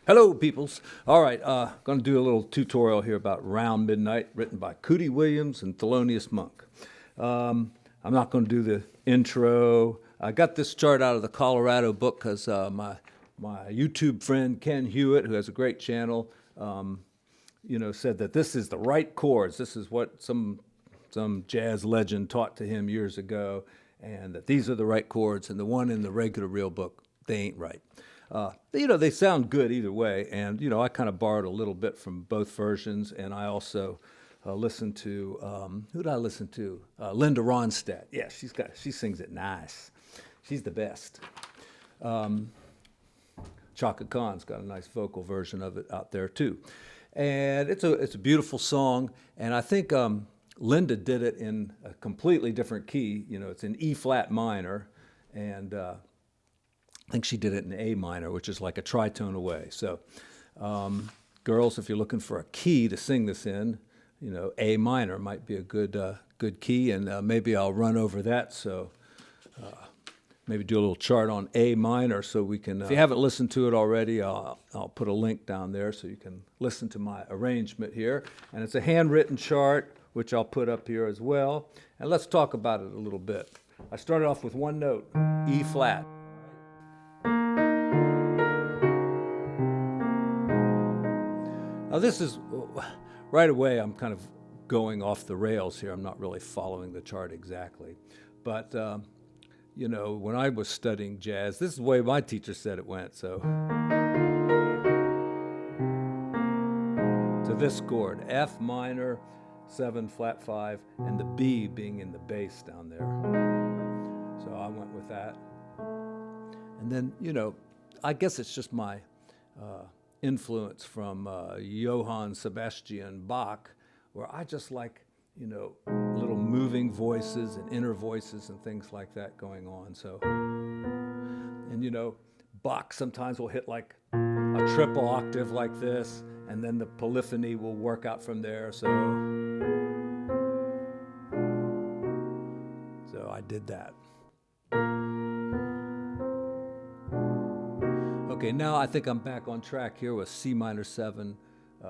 Hello, peoples. All right, going to do a little tutorial here about Round Midnight, written by Cootie Williams and Thelonious Monk. I'm not going to do the intro. I got this chart out of the Colorado book because my YouTube friend Ken Hewitt, who has a great channel, said that this is the right chords. This is what some jazz legend taught to him years ago, and that these are the right chords. And the one in the regular real book, they ain't right. They sound good either way, and I kind of borrowed a little bit from both versions, and I also listened to who did I listen to? Linda Ronstadt. Yeah, she sings it nice. She's the best. Chaka Khan's got a nice vocal version of it out there too, and it's a beautiful song, and I think Linda did it in a completely different key. It's in E flat minor, and I think she did it in A minor, which is like a tritone away. So, girls, if you're looking for a key to sing this in, A minor might be a good key, and maybe I'll run over that. So, maybe do a little chart on A minor, so we can. If you haven't listened to it already, I'll put a link down there so you can listen to my arrangement here. And it's a handwritten chart, which I'll put up here as well. And let's talk about it a little bit. I started off with one note, E flat. Now this is, right away I'm kind of going off the rails here. I'm not really following the chart exactly. But, when I was studying jazz, this is the way my teacher said it went. So to this chord, F minor, 7 flat 5, and the B being in the bass down there. So I went with that. And then, I guess it's just my influence from Johann Sebastian Bach, where I just like, little moving voices and inner voices and things like that going on. So, and Bach sometimes will hit like a triple octave like this, and then the polyphony will work out from there. So I did that. Okay, now I think I'm back on track here with C minor 7,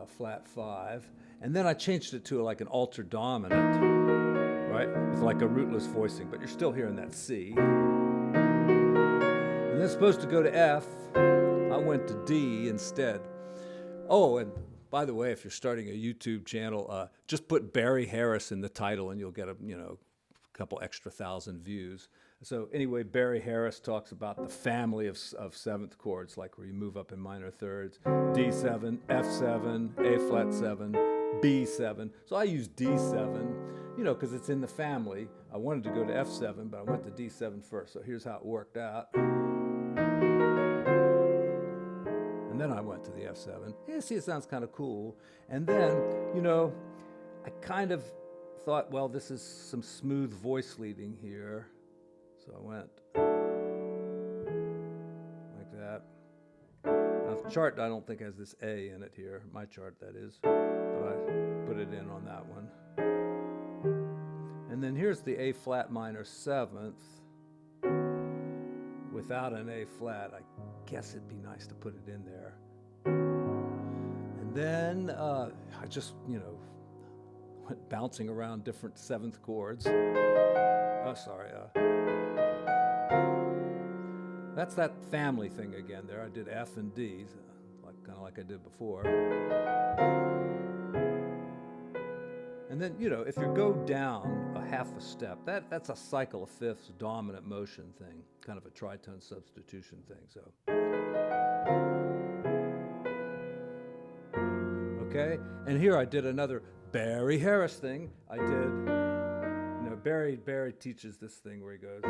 flat 5. And then I changed it to like an alter dominant, right? With like a rootless voicing, but you're still hearing that C. And then it's supposed to go to F. I went to D instead. Oh, and by the way, if you're starting a YouTube channel, just put Barry Harris in the title and you'll get a couple extra thousand views. So anyway, Barry Harris talks about the family of seventh chords, like where you move up in minor thirds, D7, F7, A flat 7, B7. So I use D7, because it's in the family. I wanted to go to F7, but I went to D7 first. So here's how it worked out. And then I went to the F7. Yeah, see, it sounds kind of cool. And then, I kind of thought, well, this is some smooth voice leading here. So I went like that. Now the chart I don't think has this A in it here. My chart, that is. But I put it in on that one. And then here's the A flat minor 7th without an A flat. I guess it'd be nice to put it in there. And then I just, went bouncing around different 7th chords. Oh, sorry. That's that family thing again there. I did F and D, kind of like I did before. And then, if you go down a half a step, that's a cycle of fifths dominant motion thing, kind of a tritone substitution thing. So, okay. And here I did another Barry Harris thing. I did, Barry teaches this thing where he goes.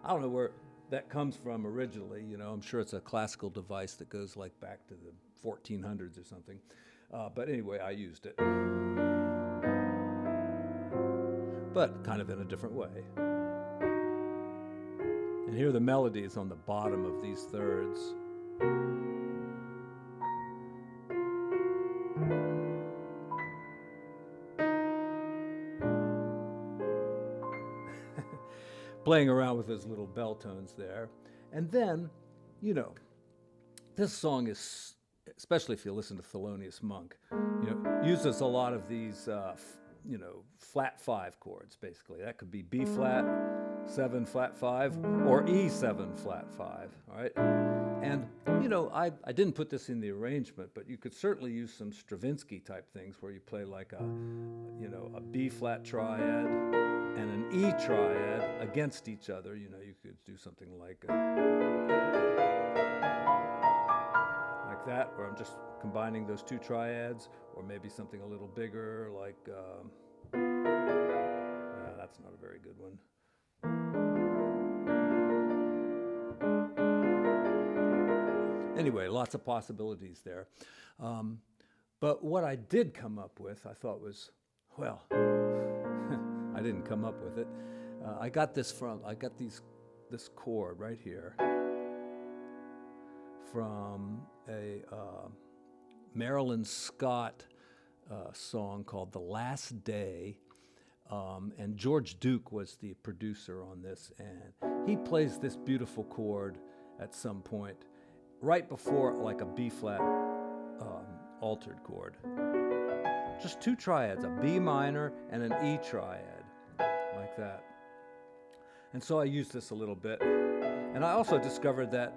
I don't know where that comes from originally. I'm sure it's a classical device that goes like back to the 1400s or something. But anyway, I used it. But kind of in a different way. And here the melody is on the bottom of these thirds. playing around with those little bell tones there. And then, you know, this song is, especially if you listen to Thelonious Monk, you know, uses a lot of these, you know, flat 5 chords, basically. That could be B flat, 7 flat 5, or E7 flat 5, all right? And, you know, I didn't put this in the arrangement, but you could certainly use some Stravinsky type things where you play like a, you know, a B flat triad and an E triad against each other. You know, you could do something like that, where I'm just combining those 2 triads, or maybe something a little bigger, like, that's not a very good one. Anyway, lots of possibilities there. But what I did come up with, I thought was, well, I didn't come up with it. I got this this chord right here from a Marilyn Scott song called The Last Day. And George Duke was the producer on this, and he plays this beautiful chord at some point, right before like a B flat altered chord. Just 2 triads, a B minor and an E triad, like that. And so I used this a little bit. And I also discovered that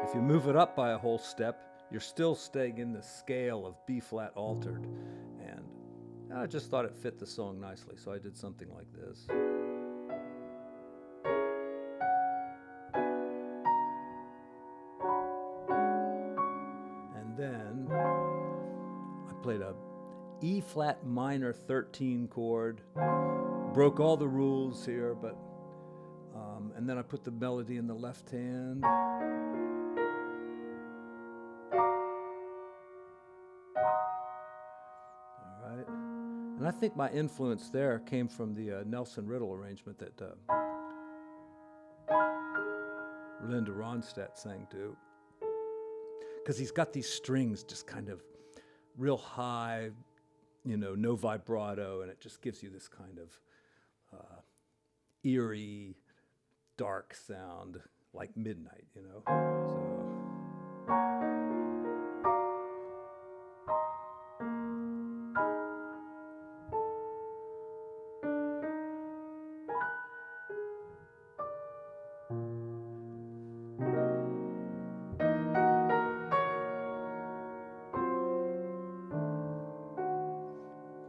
if you move it up by a whole step, you're still staying in the scale of B flat altered. And I just thought it fit the song nicely, so I did something like this. And then I played a E flat minor 13 chord, broke all the rules here, but and then I put the melody in the left hand. All right. And I think my influence there came from the Nelson Riddle arrangement that Linda Ronstadt sang to. Because he's got these strings just kind of real high, you know, no vibrato, and it just gives you this kind of eerie, dark sound, like midnight, you know. So.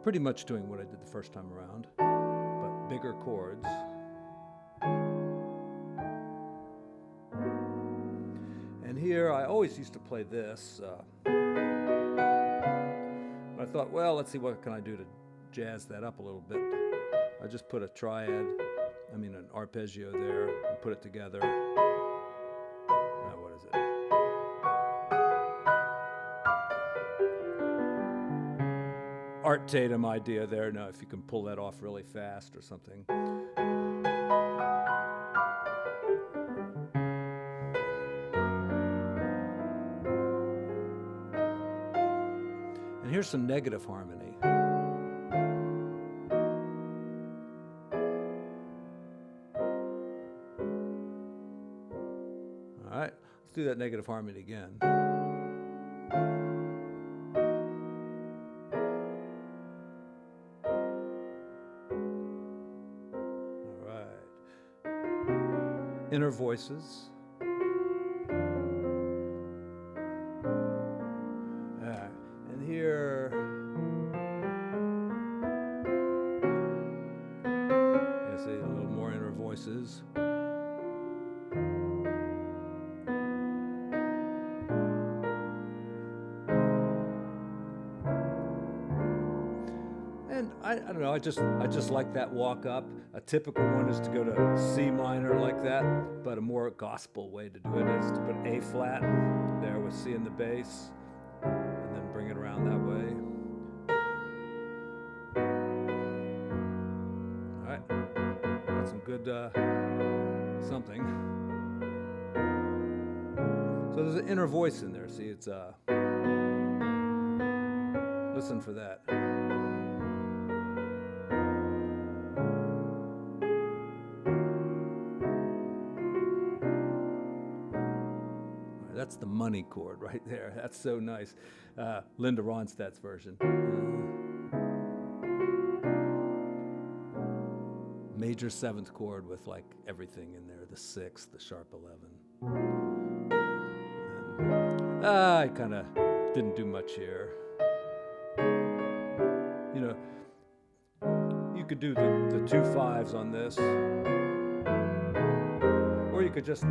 Pretty much doing what I did the first time around, but bigger chords. And here, I always used to play this. But I thought, well, let's see what can I do to jazz that up a little bit. I just put an arpeggio there, and put it together. Now, what is it? Art Tatum idea there. Now, if you can pull that off really fast or something. And here's some negative harmony. All right, let's do that negative harmony again. Inner voices. And here, I say a little more inner voices. And I don't know, I just like that walk up. A typical one is to go to C minor like that, but a more gospel way to do it is to put A flat there with C in the bass, and then bring it around that way. All right, got some good something. So there's an inner voice in there. See, it's listen for that. That's the money chord right there. That's so nice. Linda Ronstadt's version. Major 7th chord with like everything in there, the 6th, the sharp 11. And, I kind of didn't do much here. You know, you could do the 2 5s on this, or you could just,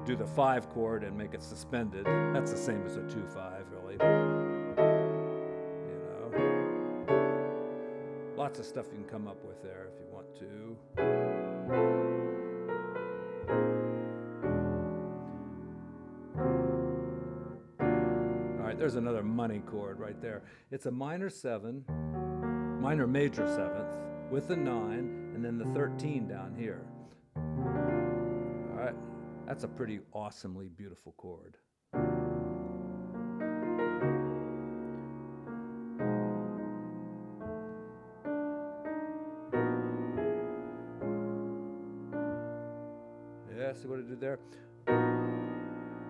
do the 5 chord and make it suspended. That's the same as a 2 5, really. Lots of stuff you can come up with there if you want to. All right, there's another money chord right there. It's a minor 7, minor major 7th, with a 9, and then the 13 down here. All right, that's a pretty awesomely beautiful chord. Yeah, see what I did there?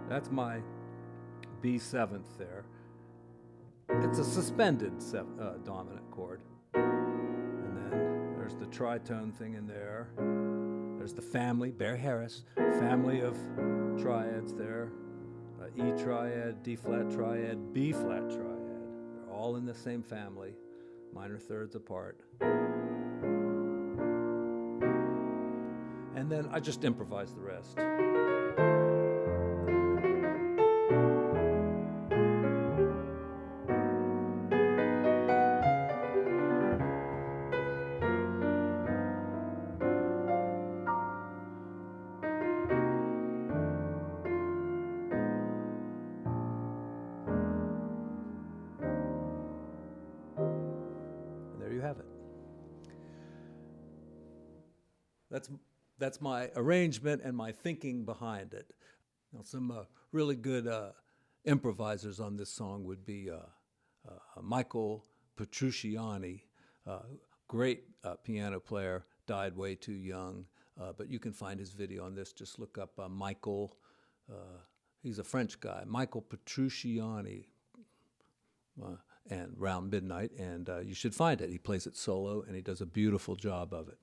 That's my B7th there. It's a suspended dominant chord. And then there's the tritone thing in there. There's the family, Bear Harris, family of triads there. E triad, D flat triad, B flat triad. They're all in the same family, minor thirds apart. And then I just improvised the rest. And there you have it. That's my arrangement and my thinking behind it. Now, some really good improvisers on this song would be Michael Petrucciani, great piano player, died way too young, but you can find his video on this. Just look up Michael, he's a French guy, Michael Petrucciani, and Round Midnight, and you should find it. He plays it solo, and he does a beautiful job of it.